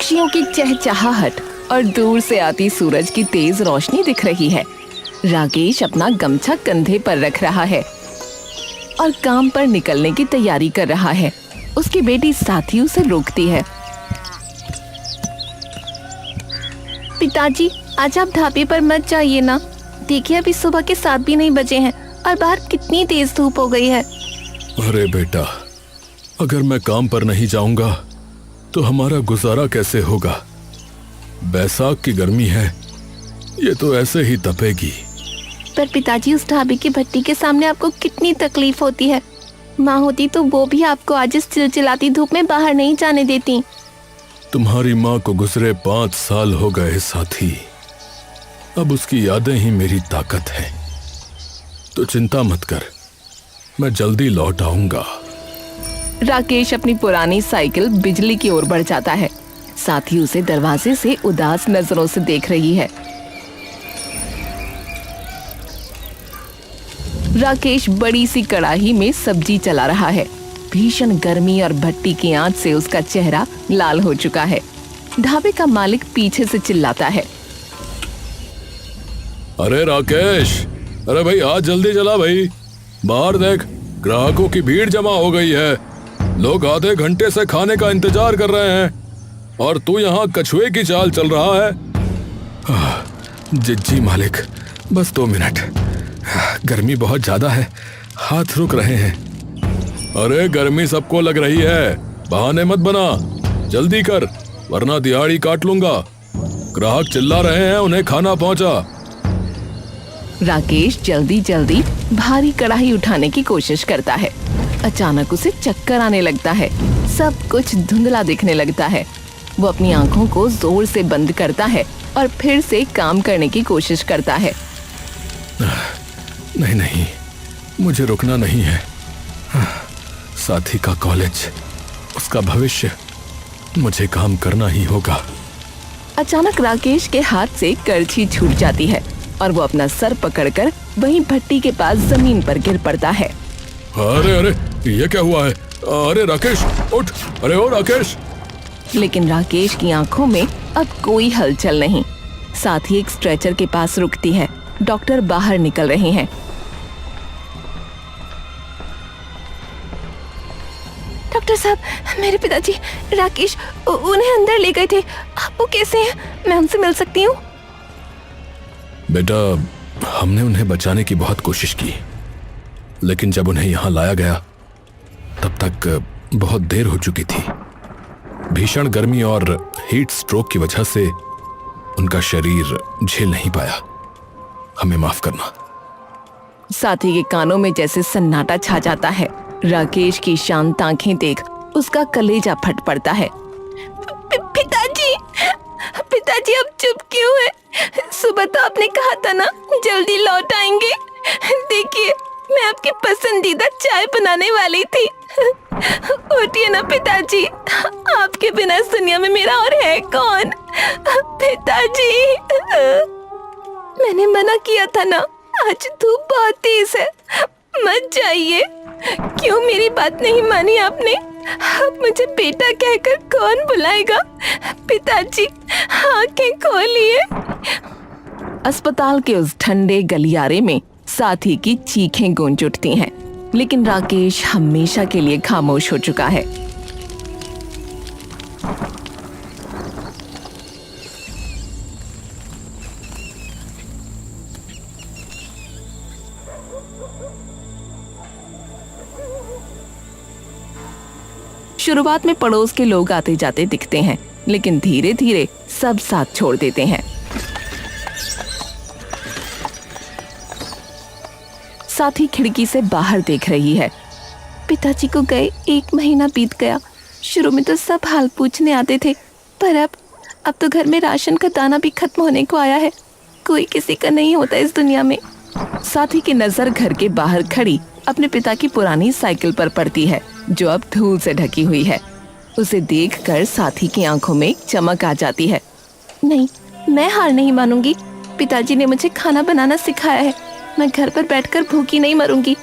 पक्षियों की चहचहाहट और दूर से आती सूरज की तेज रोशनी दिख रही है। राकेश अपना गमछा कंधे पर रख रहा है और काम पर निकलने की तैयारी कर रहा है। उसकी बेटी साथी उसे रोकती है। पिताजी, आज आप ढाबे पर मत जाइए ना। देखिए, अभी सुबह के 7 भी नहीं बजे हैं और बाहर कितनी तेज धूप हो गई है। अरे बेटा, अगर मैं काम पर नहीं जाऊंगा तो हमारा गुजारा कैसे होगा? बैसाख की गर्मी है, ये तो ऐसे ही तपेगी। पर पिताजी, उस ढाबे की भट्टी के सामने आपको कितनी तकलीफ होती है। माँ होती तो वो भी आपको आज इस चिलचिलाती धूप में बाहर नहीं जाने देती। तुम्हारी माँ को गुजरे 5 साल हो गए साथी। अब उसकी यादें ही मेरी ताकत है। तो चिंता मत कर, मैं जल्दी लौट आऊंगा। राकेश अपनी पुरानी साइकिल बिजली की ओर बढ़ जाता है। साथी उसे दरवाजे से उदास नजरों से देख रही है। राकेश बड़ी सी कड़ाही में सब्जी चला रहा है। भीषण गर्मी और भट्टी की आंच से उसका चेहरा लाल हो चुका है। ढाबे का मालिक पीछे से चिल्लाता है, अरे राकेश, अरे भाई हाथ जल्दी चला भाई। बाहर देख, ग्राहकों की भीड़ जमा हो गई है। लोग आधे घंटे से खाने का इंतजार कर रहे हैं और तू यहाँ कछुए की चाल चल रहा है। जी मालिक, बस 2 मिनट। गर्मी बहुत ज्यादा है, हाथ रुक रहे हैं। अरे गर्मी सबको लग रही है, बहाने मत बना, जल्दी कर वरना दिहाड़ी काट लूंगा। ग्राहक चिल्ला रहे हैं, उन्हें खाना पहुंचा। राकेश जल्दी जल्दी भारी कढ़ाई उठाने की कोशिश करता है। अचानक उसे चक्कर आने लगता है। सब कुछ धुंधला दिखने लगता है। वो अपनी आंखों को जोर से बंद करता है और फिर से काम करने की कोशिश करता है। नहीं, मुझे रुकना नहीं है। साथी का कॉलेज, उसका भविष्य, मुझे काम करना ही होगा। अचानक राकेश के हाथ से करछी छूट जाती है और वो अपना सर पकड़कर वहीं भट्टी के पास जमीन पर गिर पड़ता है। अरे ये क्या हुआ है? अरे राकेश उठ, अरे ओ राकेश। लेकिन राकेश की आंखों में अब कोई हलचल नहीं। साथ ही एक स्ट्रेचर के पास रुकती है। डॉक्टर बाहर निकल रहे हैं। डॉक्टर साहब, मेरे पिताजी राकेश उन्हें अंदर ले गए थे। आप वो कैसे हैं? मैं उनसे मिल सकती हूँ? बेटा, हमने उन्हें बचाने की बहुत कोशिश की, लेकिन जब उन्हें यहाँ लाया गया तब तक बहुत देर हो चुकी थी। भीषण गर्मी और हीट स्ट्रोक की वजह से उनका शरीर झेल नहीं पाया। हमें माफ करना। साथी के कानों में जैसे सन्नाटा छा जाता है। राकेश की शांत आंखें देख उसका कलेजा फट पड़ता है। पिताजी, पिताजी अब चुप क्यों है? सुबह तो आपने कहा था ना जल्दी लौट आएंगे। देखिए, मैं आपकी पसंदीदा चाय बनाने वाली थी। उठिए ना पिताजी, आपके बिना इस दुनिया में मेरा और है कौन? पिताजी, मैंने मना किया था ना, आज धूप बहुत तेज है, मत जाइए। क्यों मेरी बात नहीं मानी आपने? अब मुझे बेटा कहकर कौन बुलाएगा? पिताजी, आंखें खोलिए। अस्पताल के उस ठंडे गलियारे में साथी की चीखें गूंज उठती हैं, लेकिन राकेश हमेशा के लिए खामोश हो चुका है। शुरुआत में पड़ोस के लोग आते जाते दिखते हैं, लेकिन धीरे धीरे सब साथ छोड़ देते हैं। साथी खिड़की से बाहर देख रही है। पिताजी को गए 1 महीना बीत गया। शुरू में तो सब हाल पूछने आते थे, पर अब तो घर में राशन का दाना भी खत्म होने को आया है। कोई किसी का नहीं होता इस दुनिया में। साथी की नजर घर के बाहर खड़ी अपने पिता की पुरानी साइकिल पर पड़ती है, जो अब धूल से ढकी हुई है। उसे देखकर साथी की आंखों में चमक आ जाती है। नहीं, मैं हार नहीं मानूंगी। पिताजी ने मुझे खाना बनाना सिखाया है। मैं घर पर बैठकर भूखी नहीं मरूंगी।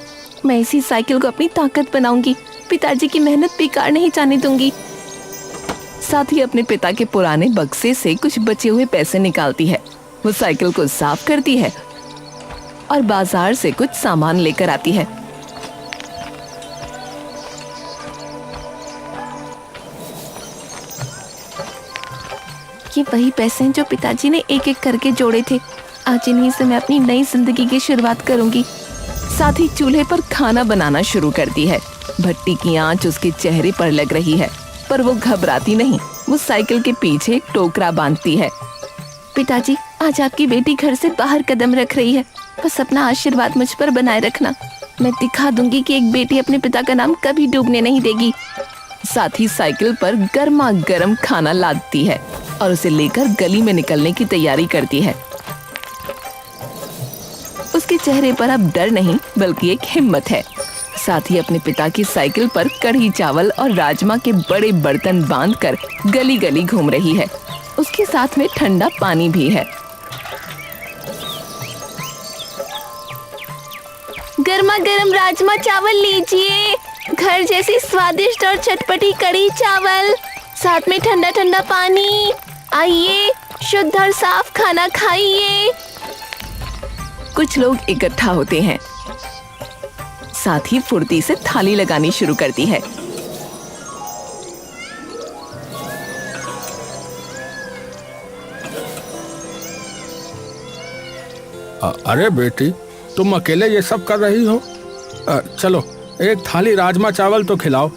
मैं इसी साइकिल को अपनी ताकत बनाऊंगी। पिताजी की मेहनत बेकार नहीं जाने दूंगी। साथ ही अपने पिता के पुराने बक्से से कुछ बचे हुए पैसे निकालती है। वो साइकिल को साफ करती है और बाजार से कुछ सामान लेकर आती है। ये वही पैसे हैं जो पिताजी ने एक एक करके जोड़े थे। आज इन्हीं से मैं अपनी नई जिंदगी की शुरुआत करूंगी। साथ ही चूल्हे पर खाना बनाना शुरू करती है। भट्टी की आंच उसके चेहरे पर लग रही है, पर वो घबराती नहीं। वो साइकिल के पीछे एक टोकरा बांधती है। पिताजी, आज आपकी बेटी घर से बाहर कदम रख रही है। बस अपना आशीर्वाद मुझ पर बनाए रखना। मैं दिखा दूंगी कि एक बेटी अपने पिता का नाम कभी डूबने नहीं देगी। साथ ही साइकिल पर गर्मा गर्म खाना लादती है और उसे लेकर गली में निकलने की तैयारी करती है। उसके चेहरे पर अब डर नहीं बल्कि एक हिम्मत है। साथ ही अपने पिता की साइकिल पर कढ़ी चावल और राजमा के बड़े बर्तन बांधकर गली गली घूम रही है। उसके साथ में ठंडा पानी भी है। गर्मा गर्म राजमा चावल लीजिए, घर जैसी स्वादिष्ट और चटपटी कढ़ी चावल, साथ में ठंडा ठंडा पानी। आइए, शुद्ध और साफ खाना खाइए। कुछ लोग इकट्ठा होते हैं। साथ ही फुर्ती से थाली लगानी शुरू करती है। अरे बेटी, तुम अकेले ये सब कर रही हो? चलो एक थाली राजमा चावल तो खिलाओ,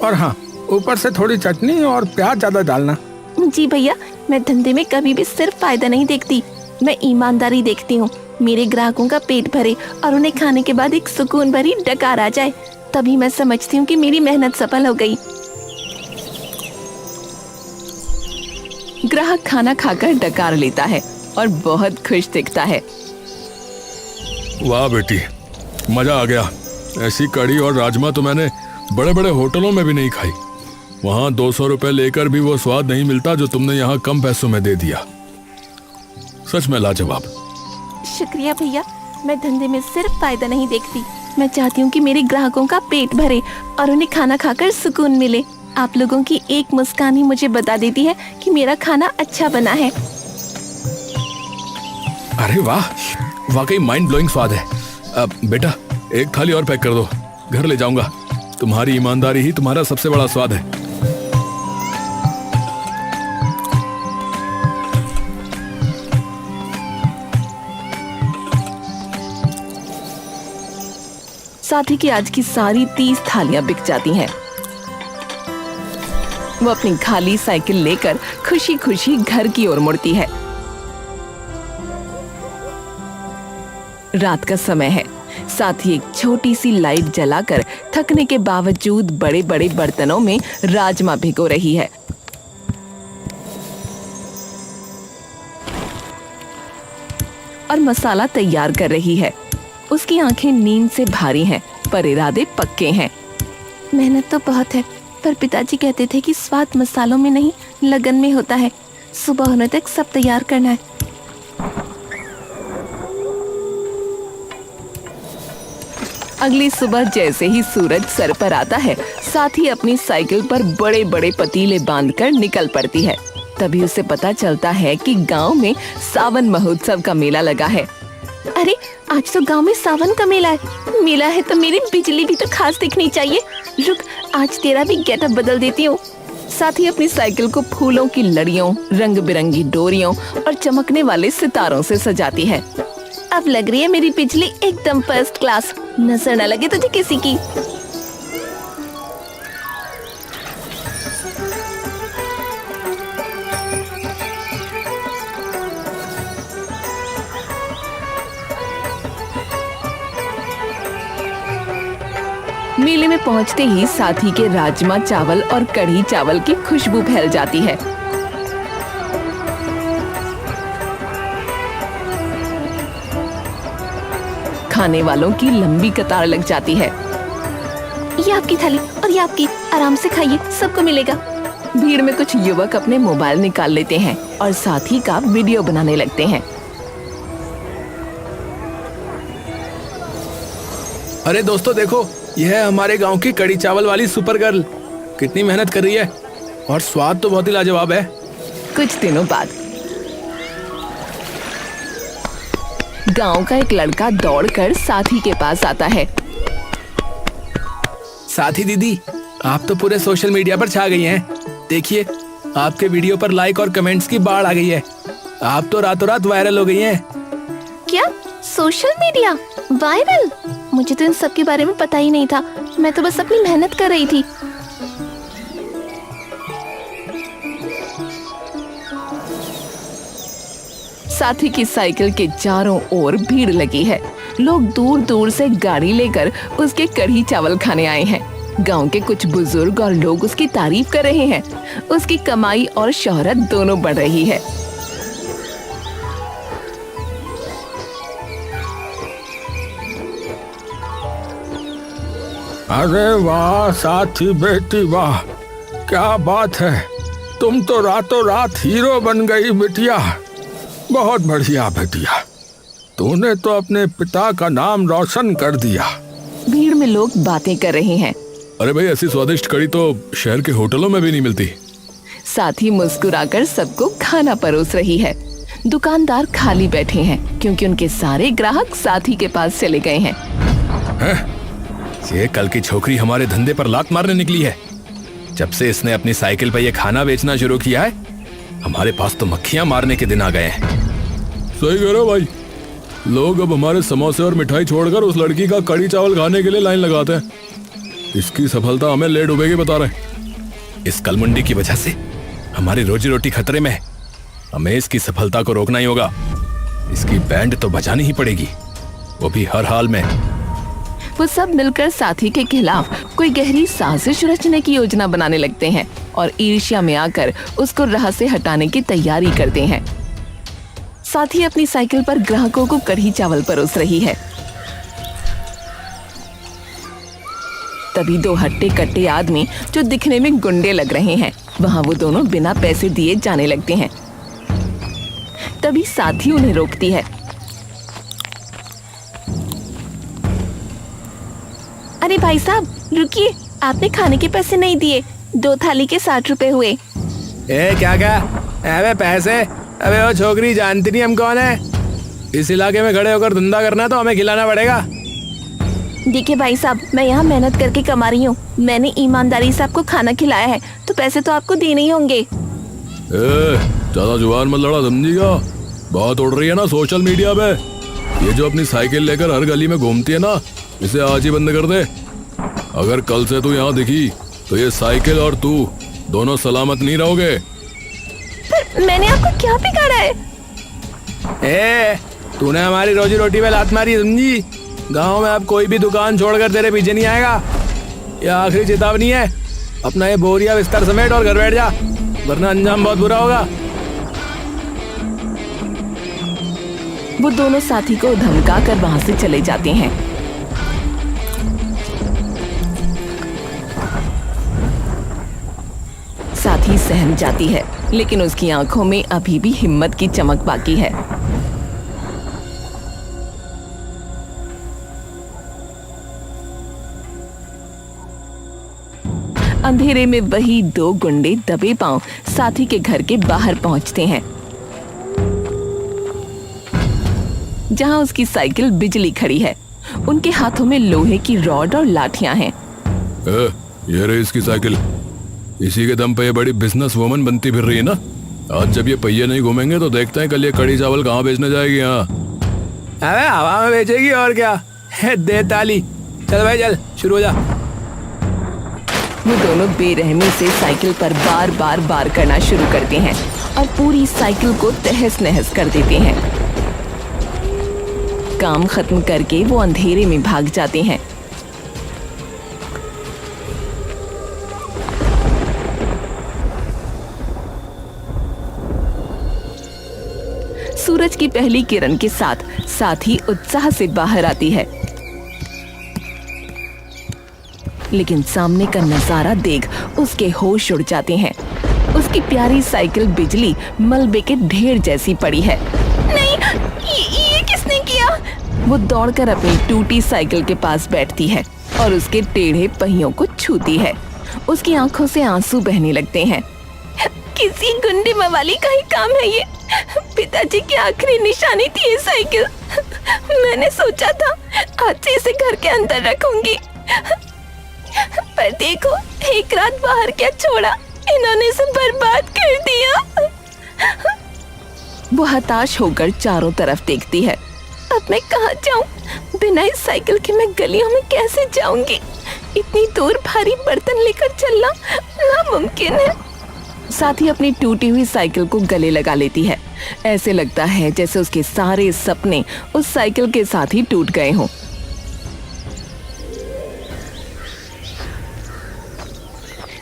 और हाँ, ऊपर से थोड़ी चटनी और प्याज ज्यादा डालना। जी भैया, मैं धंधे में कभी भी सिर्फ फायदा नहीं देखती, मैं ईमानदारी देखती हूँ। मेरे ग्राहकों का पेट भरे और उन्हें खाने के बाद एक सुकून भरी डकार आ जाए, तभी मैं समझती हूँ कि मेरी मेहनत सफल हो गई। ग्राहक खाना खाकर डकार लेता है और बहुत खुश दिखता है। वाह बेटी, मजा आ गया। ऐसी कढ़ी और राजमा तो मैंने बड़े बड़े होटलों में भी नहीं खाई। वहाँ 200 रुपए लेकर भी वो स्वाद नहीं मिलता जो तुमने यहाँ कम पैसों में दे दिया। सच में लाजवाब। शुक्रिया भैया, मैं धंधे में सिर्फ फायदा नहीं देखती, मैं चाहती हूँ कि मेरे ग्राहकों का पेट भरे और उन्हें खाना खाकर सुकून मिले। आप लोगों की एक मुस्कान ही मुझे बता देती है कि मेरा खाना अच्छा बना है। अरे वाह, वाकई माइंड ब्लोइंग स्वाद है। अब बेटा, एक थाली और पैक कर दो, घर ले जाऊंगा। तुम्हारी ईमानदारी ही तुम्हारा सबसे बड़ा स्वाद है। साथ ही कि आज की सारी 30 थालियां बिक जाती हैं। वो अपनी खाली साइकिल लेकर खुशी खुशी घर की ओर मुड़ती है। रात का समय है। साथ ही एक छोटी सी लाइट जलाकर थकने के बावजूद बड़े बड़े बर्तनों में राजमा भिगो रही है। और मसाला तैयार कर रही है। उसकी आंखें नींद से भारी हैं, पर इरादे पक्के हैं। मेहनत तो बहुत है, पर पिताजी कहते थे कि स्वाद मसालों में नहीं लगन में होता है। सुबह होने तक सब तैयार करना है। अगली सुबह जैसे ही सूरज सर पर आता है, साथ ही अपनी साइकिल पर बड़े बड़े पतीले बांधकर निकल पड़ती है। तभी उसे पता चलता है कि गांव में सावन महोत्सव का मेला लगा है। अरे, आज तो गांव में सावन का मेला है। मेला है तो मेरी बिजली भी तो खास दिखनी चाहिए। रुक, आज तेरा भी गेटअप बदल देती हूँ। साथ ही अपनी साइकिल को फूलों की लड़ियों, रंग बिरंगी डोरियों और चमकने वाले सितारों से सजाती है। अब लग रही है मेरी बिजली एकदम फर्स्ट क्लास, नजर न लगे तुझे किसी की। मेले में पहुंचते ही साथी के राजमा चावल और कढ़ी चावल की खुशबू फैल जाती है। खाने वालों की लंबी कतार लग जाती है। ये आपकी थाली और ये आपकी, आराम से खाइए, सबको मिलेगा। भीड़ में कुछ युवक अपने मोबाइल निकाल लेते हैं और साथी का वीडियो बनाने लगते हैं। अरे दोस्तों देखो, यह है हमारे गांव की कढ़ी चावल वाली सुपर गर्ल। कितनी मेहनत कर रही है। और स्वाद तो बहुत ही लाजवाब है। कुछ दिनों बाद गांव का एक लड़का दौड़कर साथी के पास आता है। साथी दीदी, आप तो पूरे सोशल मीडिया पर छा गई हैं। देखिए, आपके वीडियो पर लाइक और कमेंट्स की बाढ़ आ गई है। आप तो रातों रात वायरल हो गई हैं। क्या सोशल मीडिया वायरल? मुझे तो इन सब के बारे में पता ही नहीं था। मैं तो बस अपनी मेहनत कर रही थी। साथी की साइकिल के चारों ओर भीड़ लगी है। लोग दूर दूर से गाड़ी लेकर उसके कढ़ी चावल खाने आए हैं। गांव के कुछ बुजुर्ग और लोग उसकी तारीफ कर रहे हैं। उसकी कमाई और शोहरत दोनों बढ़ रही है। अरे वाह साथी बेटी, वाह क्या बात है। तुम तो रातों रात हीरो बन गई बिटिया। बहुत बढ़िया बेटिया, तूने तो अपने पिता का नाम रोशन कर दिया। भीड़ में लोग बातें कर रहे हैं। अरे भाई, ऐसी स्वादिष्ट कढ़ी तो शहर के होटलों में भी नहीं मिलती। साथी मुस्कुराकर सबको खाना परोस रही है। दुकानदार खाली बैठे हैं क्योंकि उनके सारे ग्राहक साथी के पास चले गए हैं। ये कल की छोकरी हमारे धंधे पर लात मारने निकली है। जब से इसने अपनी साइकिल पर ये खाना बेचना शुरू किया है, हमारे पास तो मक्खियां मारने के दिन आ गए हैं। सही कह रहे हो भाई, लोग अब हमारे समोसे और मिठाई छोड़कर उस लड़की का कढ़ी चावल खाने के लिए लाइन लगाते हैं। इसकी सफलता हमें ले डूबेगी बता रहे। इस कलमुंडी की वजह से हमारी रोजी रोटी खतरे में है। हमें इसकी सफलता को रोकना ही होगा। इसकी बैंड तो बचानी ही पड़ेगी, वो भी हर हाल में। वो सब मिलकर साथी के खिलाफ कोई गहरी साजिश रचने की योजना बनाने लगते हैं और ईर्ष्या में आकर उसको राह से हटाने की तैयारी करते हैं। साथी अपनी साइकिल पर ग्राहकों को कढ़ी चावल परोस रही है। तभी दो हट्टे कट्टे आदमी जो दिखने में गुंडे लग रहे हैं, वहां वो दोनों बिना पैसे दिए जाने लगते हैं। तभी साथी उन्हें रोकती है। अरे भाई साहब रुकिए, आपने खाने के पैसे नहीं दिए। 2 थाली के 60 रुपए हुए। ए क्या क्या? अबे पैसे? अबे वो छोकरी जानती नहीं हम कौन है। इस इलाके में खड़े होकर धंधा करना तो हमें खिलाना पड़ेगा। देखिए भाई साहब, मैं यहाँ मेहनत करके कमा रही हूँ। मैंने ईमानदारी से आपको खाना खिलाया है, तो पैसे तो आपको देने ही होंगे। ज्यादा जुबान मत लड़ा, समझिएगा। बात उड़ रही है ना सोशल मीडिया पे। ये जो अपनी साइकिल लेकर हर गली में घूमती है ना, इसे आज ही बंद कर दे। अगर कल से तू यहाँ दिखी तो ये साइकिल और तू दोनों सलामत नहीं रहोगे। पर मैंने आपको क्या बिगाड़ा है? तूने हमारी रोजी रोटी पे लात मारी, समझी? गांव में अब कोई भी दुकान छोड़कर तेरे पीछे नहीं आएगा। ये आखिरी चेतावनी है। अपना ये बोरिया बिस्तर समेट और घर बैठ जा, वरना अंजाम बहुत बुरा होगा। वो दोनों साथी को धमका कर वहां से चले जाते हैं। साथी सहम जाती है, लेकिन उसकी आंखों में अभी भी हिम्मत की चमक बाकी है। अंधेरे में वही 2 गुंडे दबे पांव साथी के घर के बाहर पहुंचते हैं, जहां उसकी साइकिल बिजली खड़ी है। उनके हाथों में लोहे की रॉड और लाठियां हैं। ये रही इसकी साइकिल। इसी के दम पे ये बड़ी बिजनेस वुमन बनती फिर रही है ना। आज जब ये पहिए नहीं घूमेंगे तो देखते हैं कल ये कढ़ी चावल कहाँ बेचने जाएगी। यहाँ अबे हवा में बेचेगी और क्या। दे ताली, चल भाई चल, शुरू हो जा। वो दोनों बेरहमी से साइकिल पर बार बार वार करना शुरू करते हैं और पूरी साइकिल को तहस नहस कर देते हैं। काम खत्म करके वो अंधेरे में भाग जाते हैं। सूरज की पहली किरण के साथ साथी उत्साह से बाहर आती है, लेकिन सामने का नजारा देख उसके होश उड़ जाते हैं। उसकी प्यारी साइकिल बिजली मलबे के ढेर जैसी पड़ी है। नहीं, ये किसने किया? वो दौड़कर अपनी टूटी साइकिल के पास बैठती है और उसके टेढ़े पहियों को छूती है। उसकी आंखों से आंसू बहने लगते हैं। किसी गुंडे मवाली का ही काम है ये। पिताजी की आखिरी निशानी थी ये साइकिल। मैंने सोचा था आज से इसे घर के अंदर रखूंगी, पर देखो एक रात बाहर क्या छोड़ा, इन्होंने इसे बर्बाद कर दिया। वो हताश होकर चारों तरफ देखती है। अब मैं कहाँ जाऊँ? बिना इस साइकिल के मैं गलियों में कैसे जाऊंगी? इतनी दूर भारी बर्तन लेकर चलना नामुमकिन है। साथ ही अपनी टूटी हुई साइकिल को गले लगा लेती है। ऐसे लगता है जैसे उसके सारे सपने उस साइकिल के साथ ही टूट गए हों।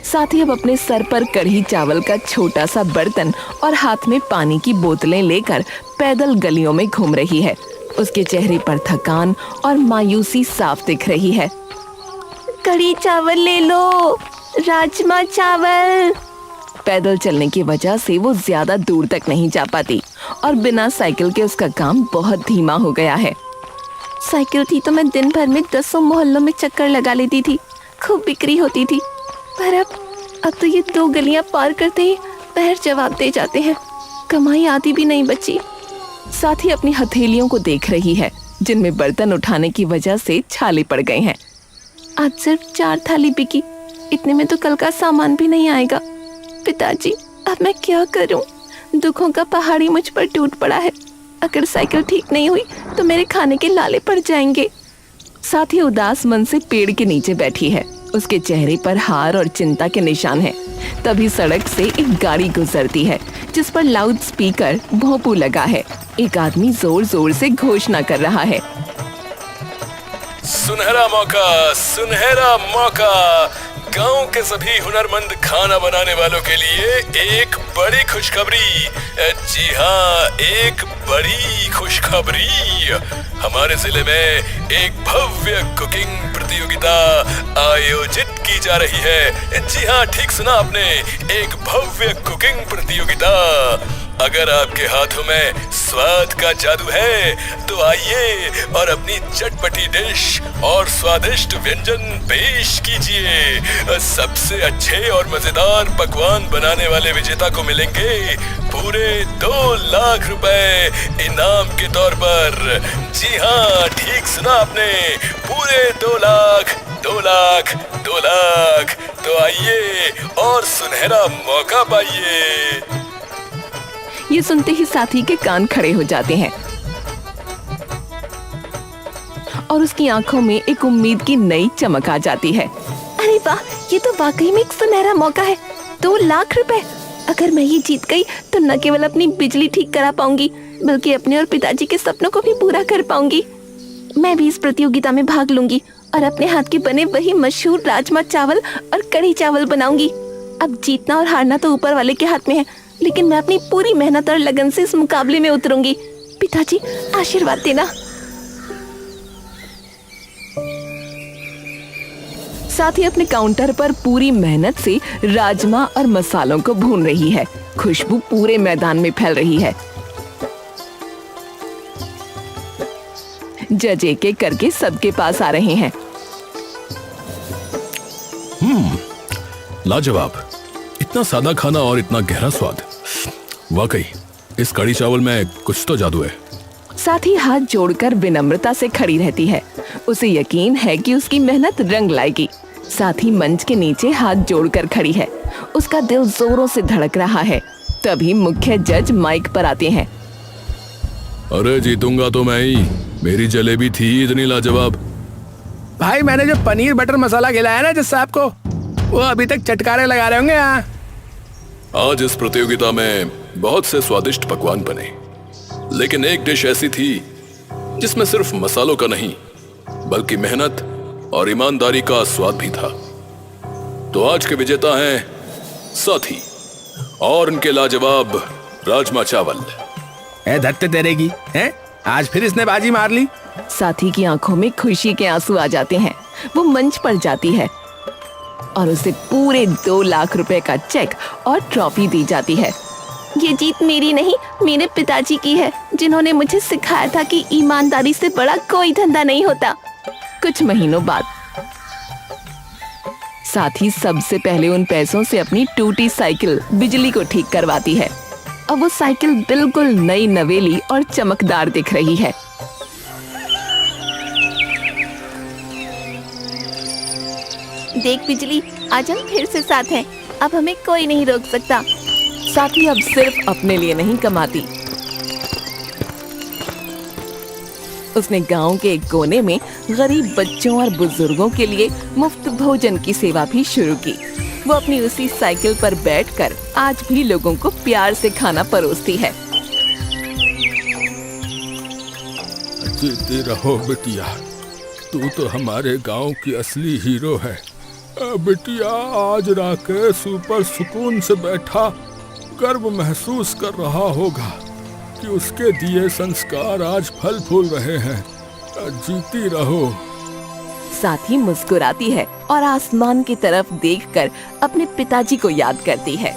साथ ही अब अपने सर पर कढ़ी चावल का छोटा सा बर्तन और हाथ में पानी की बोतलें लेकर पैदल गलियों में घूम रही है। उसके चेहरे पर थकान और मायूसी साफ दिख रही है। कढ़ी चावल ले लो, राजमा चावल। पैदल चलने की वजह से वो ज्यादा दूर तक नहीं जा पाती और बिना साइकिल के उसका काम बहुत धीमा हो गया है। साइकिल थी तो मैं दिन भर में 10 मोहल्लों में चक्कर लगा लेती थी, खूब बिक्री होती थी। पर अब तो ये 2 गलियां पार करते ही पैर जवाब दे जाते हैं, कमाई आती भी नहीं बची। साथ ही अपनी हथेलियों को देख रही है जिनमें बर्तन उठाने की वजह से छाले पड़ गए हैं। आज सिर्फ 4 थाली बिकी, इतने में तो कल का सामान भी नहीं आएगा। पिताजी अब मैं क्या करूं? दुखों का पहाड़ी मुझ पर टूट पड़ा है। अगर साइकिल ठीक नहीं हुई तो मेरे खाने के लाले पड़ जाएंगे। साथ ही उदास मन से पेड़ के नीचे बैठी है। उसके चेहरे पर हार और चिंता के निशान हैं। तभी सड़क से एक गाड़ी गुजरती है जिस पर लाउड स्पीकर भोंपू लगा है। एक आदमी जोर जोर से घोषणा कर रहा है, सुनहरा मौका, सुनहरा मौका। गांव के सभी हुनरमंद खाना बनाने वालों के लिए एक बड़ी खुशखबरी। जी हाँ, एक बड़ी खुशखबरी। हमारे जिले में एक भव्य कुकिंग प्रतियोगिता आयोजित की जा रही है। जी हाँ, ठीक सुना आपने, एक भव्य कुकिंग प्रतियोगिता। अगर आपके हाथों में स्वाद का जादू है तो आइए और अपनी चटपटी डिश और स्वादिष्ट व्यंजन पेश कीजिए। सबसे अच्छे और मजेदार पकवान बनाने वाले विजेता को मिलेंगे पूरे 2 लाख रुपए इनाम के तौर पर। जी हाँ, ठीक सुना आपने, पूरे 2 लाख, 2 लाख, 2 लाख। तो आइए और सुनहरा मौका पाइए। ये सुनते ही साथी के कान खड़े हो जाते हैं और उसकी आंखों में एक उम्मीद की नई चमक आ जाती है। अरे वाह, ये तो वाकई में एक सुनहरा मौका है। 2 लाख रुपए। अगर मैं ये जीत गई तो न केवल अपनी बिजली ठीक करा पाऊंगी बल्कि अपने और पिताजी के सपनों को भी पूरा कर पाऊंगी। मैं भी इस प्रतियोगिता में भाग लूंगी और अपने हाथ के बने वही मशहूर राजमा चावल और कढ़ी चावल बनाऊंगी। अब जीतना और हारना तो ऊपर वाले के हाथ में है, लेकिन मैं अपनी पूरी मेहनत और लगन से इस मुकाबले में उतरूंगी। पिताजी आशीर्वाद देना। साथ ही अपने काउंटर पर पूरी मेहनत से राजमा और मसालों को भून रही है। खुशबू पूरे मैदान में फैल रही है। जज एक एक करके सबके पास आ रहे हैं। लाजवाब, इतना सादा खाना और इतना गहरा स्वाद। वाकई इस कढ़ी चावल में कुछ तो जादू है। साथ ही हाथ जोड़कर विनम्रता से खड़ी रहती है। उसे यकीन है कि उसकी मेहनत रंग लाएगी। साथ ही मंच के नीचे हाथ जोड़कर खड़ी है। उसका दिल जोरों से धड़क रहा है। तभी मुख्य जज माइक पर आते हैं। अरे जीतूंगा तो मैं ही, मेरी जलेबी थी इतनी लाजवाब। भाई मैंने जो पनीर बटर मसाला खिलाया ना जज साहब को, वो अभी तक चटकारे लगा रहे होंगे यहाँ। आज इस प्रतियोगिता में बहुत से स्वादिष्ट पकवान बने, लेकिन एक डिश ऐसी थी जिसमें सिर्फ मसालों का नहीं बल्कि मेहनत और ईमानदारी का स्वाद भी था। तो आज के विजेता हैं साथी और उनके लाजवाब राजमा चावल। धत्ते तेरे की है, आज फिर इसने बाजी मार ली। साथी की आंखों में खुशी के आंसू आ जाते हैं। वो मंच पर जाती है और उसे पूरे 2 लाख रुपए का चेक और ट्रॉफी दी जाती है। ये जीत मेरी नहीं, मेरे पिताजी की है, जिन्होंने मुझे सिखाया था कि ईमानदारी से बड़ा कोई धंधा नहीं होता। कुछ महीनों बाद साथ ही सबसे पहले उन पैसों से अपनी टूटी साइकिल बिजली को ठीक करवाती है। अब वो साइकिल बिल्कुल नई नवेली और चमकदार दिख रही है। देख बिजली, आज हम फिर से साथ हैं। अब हमें कोई नहीं रोक सकता। साथी अब सिर्फ अपने लिए नहीं कमाती, उसने गांव के एक कोने में गरीब बच्चों और बुजुर्गों के लिए मुफ्त भोजन की सेवा भी शुरू की। वो अपनी उसी साइकिल पर बैठकर आज भी लोगों को प्यार से खाना परोसती है। जीती रहो बिटिया, तू तो हमारे गांव की असली हीरो है। बिटिया, आज राकेश ऊपर सुकून से बैठा गर्व महसूस कर रहा होगा कि उसके दिए संस्कार आज फल फूल रहे हैं। जीती रहो। साथी मुस्कुराती है और आसमान की तरफ देखकर अपने पिताजी को याद करती है।